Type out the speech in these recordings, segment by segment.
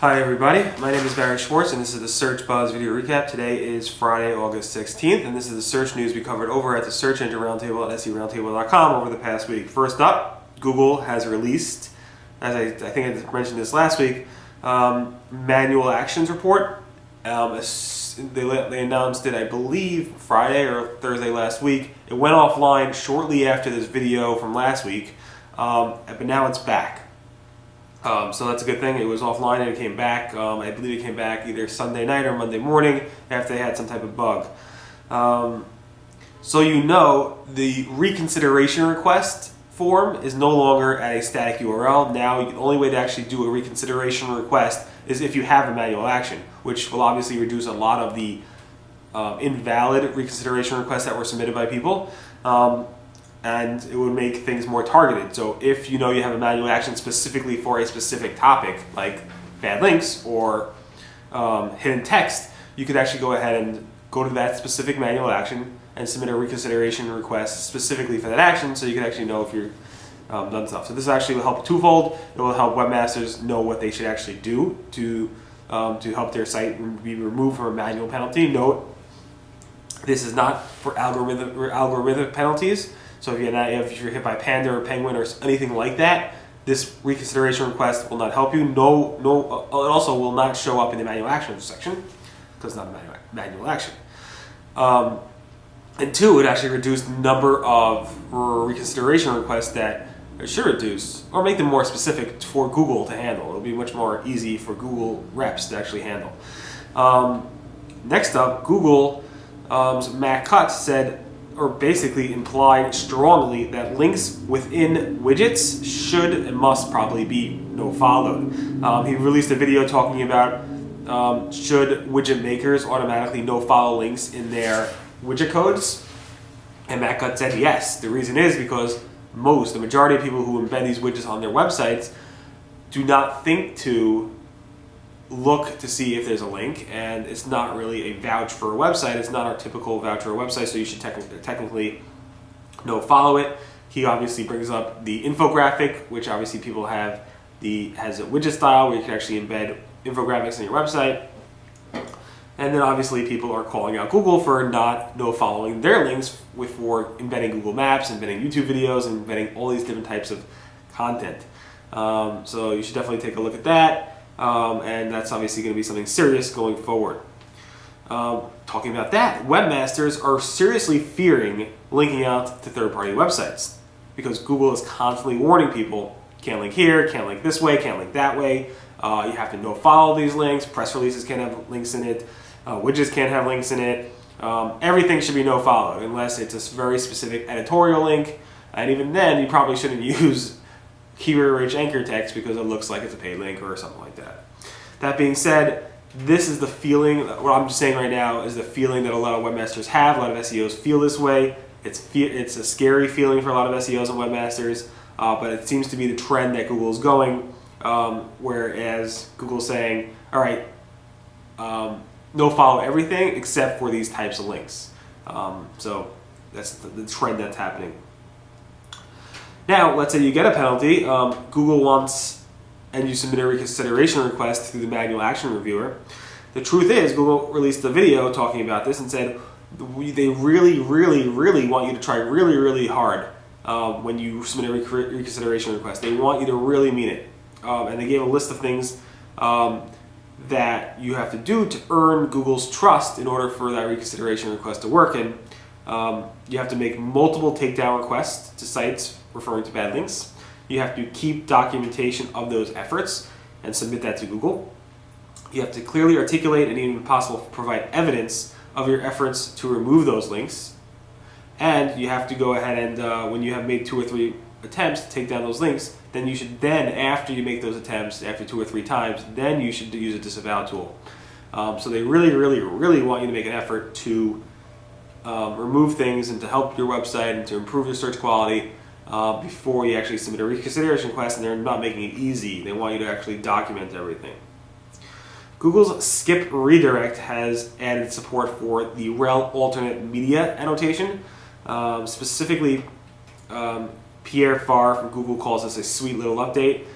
Hi everybody, my name is Barry Schwartz and this is the Search Buzz video recap. Today is Friday, August 16th, and this is the search news we covered over at the Search Engine Roundtable at seroundtable.com over the past week. First up, Google has released, as I think I mentioned this last week, manual actions report. They announced it, I believe, Friday or Thursday last week. It went offline shortly after this video from last week, but now it's back. So that's a good thing. It was offline and it came back. I believe it came back either Sunday night or Monday morning after they had some type of bug. So you know, the reconsideration request form is no longer at a static URL. Now the only way to actually do a reconsideration request is if you have a manual action, which will obviously reduce a lot of the invalid reconsideration requests that were submitted by people. And it would make things more targeted. So if you know you have a manual action specifically for a specific topic, like bad links or hidden text, you could actually go ahead and go to that specific manual action and submit a reconsideration request specifically for that action, so you can actually know if you're done stuff. So this actually will help twofold. It will help webmasters know what they should actually do to help their site be removed from a manual penalty. Note, this is not for algorithmic penalties. So if you're hit by Panda or Penguin or anything like that, this reconsideration request will not help you. It also will not show up in the manual action section because it's not a manual action. And two, it actually reduced the number of reconsideration requests that it should reduce, or make them more specific for Google to handle. It'll be much more easy for Google reps to actually handle. Next up, Google's Matt Cutts said, or basically implied strongly, that links within widgets should and must probably be no-followed. He released a video talking about should widget makers automatically no-follow links in their widget codes, and Matt Cutts said yes. The reason is because the majority of people who embed these widgets on their websites do not think to look to see if there's a link, and it's not really a vouch for a website. It's not our typical vouch for a website, so you should technically no follow it. He obviously brings up the infographic, which obviously people has a widget style where you can actually embed infographics in your website. And then obviously people are calling out Google for not no following their links for embedding Google Maps, embedding YouTube videos, and embedding all these different types of content. So you should definitely take a look at that. And that's obviously going to be something serious going forward. Talking about that, webmasters are seriously fearing linking out to third-party websites because Google is constantly warning people, can't link here, can't link this way, can't link that way. You have to no-follow these links. Press releases can't have links in it. Widgets can't have links in it. Everything should be no-followed unless it's a very specific editorial link. And even then, you probably shouldn't use keyword-rich anchor text because it looks like it's a paid link or something like that. That being said, this is the feeling, what I'm just saying right now is the feeling that a lot of webmasters have. A lot of SEOs feel this way. It's a scary feeling for a lot of SEOs and webmasters, but it seems to be the trend that Google's going, whereas Google's saying, all right, no follow everything except for these types of links. So that's the trend that's happening. Now, let's say you get a penalty, Google wants, and you submit a reconsideration request through the manual action reviewer. The truth is, Google released a video talking about this and said they really, really, really want you to try really, really hard when you submit a reconsideration request. They want you to really mean it. And they gave a list of things that you have to do to earn Google's trust in order for that reconsideration request to work. And you have to make multiple takedown requests to sites referring to bad links. You have to keep documentation of those efforts and submit that to Google. You have to clearly articulate and even possible provide evidence of your efforts to remove those links. And you have to go ahead and when you have made 2 or 3 attempts to take down those links, then you should after you make those attempts, after 2 or 3 times, then you should use a disavow tool. So they really, really, really want you to make an effort to remove things and to help your website and to improve your search quality before you actually submit a reconsideration request, and they're not making it easy. They want you to actually document everything. Google's skip redirect has added support for the rel alternate media annotation. Specifically, Pierre Farr from Google calls this a sweet little update.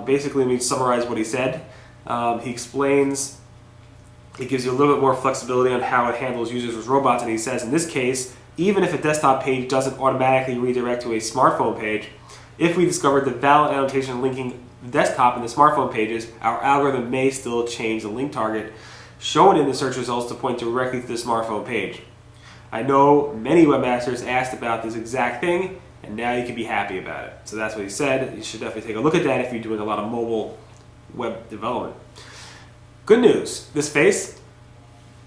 Basically, let me summarize what he said. He explains, it gives you a little bit more flexibility on how it handles users with robots, and he says in this case, even if a desktop page doesn't automatically redirect to a smartphone page, if we discovered the valid annotation linking the desktop and the smartphone pages, our algorithm may still change the link target shown in the search results to point directly to the smartphone page. I know many webmasters asked about this exact thing, and now you can be happy about it. So that's what he said. You should definitely take a look at that if you're doing a lot of mobile web development. Good news, this face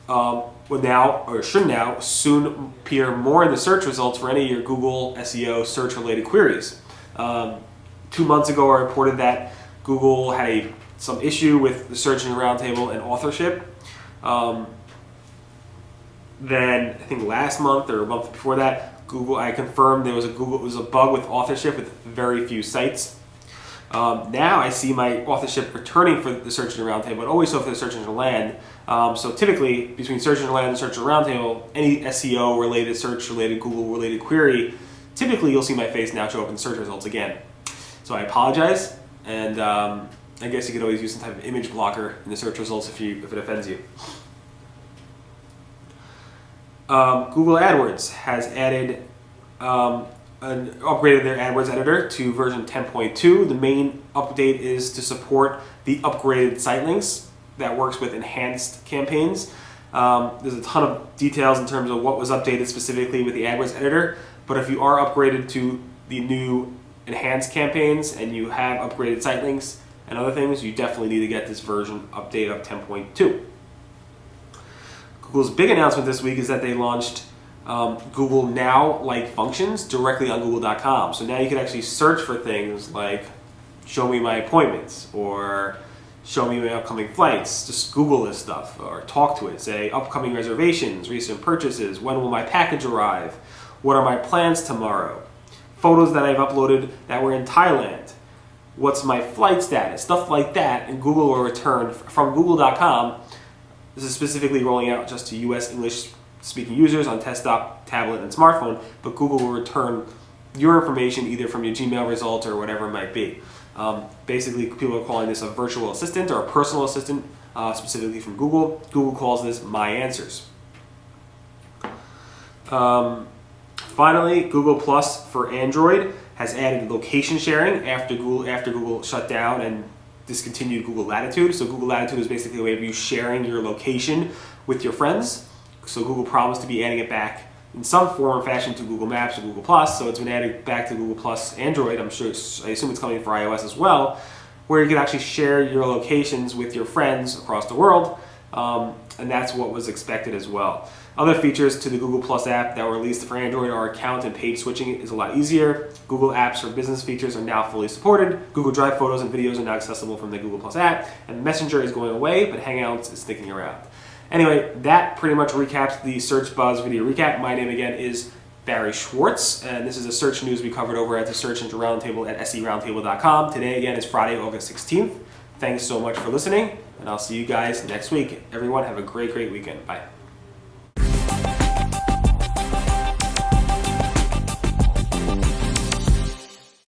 will now, or should now, soon appear more in the search results for any of your Google SEO search-related queries. 2 months ago, I reported that Google had some issue with the Search Engine Roundtable and authorship. Then I think last month or a month before that, I confirmed there was a bug with authorship with very few sites. Now I see my authorship returning for the Search Engine Roundtable, but always so for the Search Engine Land. So typically between Search Engine Land and Search Engine Roundtable, any SEO related, search related, Google related query, typically you'll see my face now show up in search results again. So I apologize, and I guess you could always use some type of image blocker in the search results if it offends you. Google AdWords has added upgraded their AdWords editor to version 10.2. The main update is to support the upgraded site links that works with enhanced campaigns. There's a ton of details in terms of what was updated specifically with the AdWords editor, but if you are upgraded to the new enhanced campaigns and you have upgraded site links and other things, you definitely need to get this version update of 10.2. Google's big announcement this week is that they launched Google Now-like functions directly on Google.com. So now you can actually search for things like show me my appointments or show me my upcoming flights. Just Google this stuff or talk to it. Say upcoming reservations, recent purchases, when will my package arrive, what are my plans tomorrow, photos that I've uploaded that were in Thailand, what's my flight status, stuff like that, and Google will return from Google.com. This is specifically rolling out just to US English-speaking users on desktop, tablet, and smartphone, but Google will return your information either from your Gmail results or whatever it might be. Basically, people are calling this a virtual assistant or a personal assistant, specifically from Google. Google calls this My Answers. Finally, Google Plus for Android has added location sharing after Google shut down and discontinued Google Latitude. So Google Latitude is basically a way of you sharing your location with your friends. So Google promised to be adding it back in some form or fashion to Google Maps or Google Plus. So it's been added back to Google Plus Android. I assume it's coming for iOS as well, where you can actually share your locations with your friends across the world. And that's what was expected as well. Other features to the Google Plus app that were released for Android are account and page switching is a lot easier. Google Apps for Business features are now fully supported. Google Drive photos and videos are now accessible from the Google Plus app. And Messenger is going away, but Hangouts is sticking around. Anyway, that pretty much recaps the Search Buzz video recap. My name again is Barry Schwartz, and this is the search news we covered over at the Search Engine Roundtable at seroundtable.com. Today again is Friday, August 16th. Thanks so much for listening, and I'll see you guys next week. Everyone have a great weekend. Bye.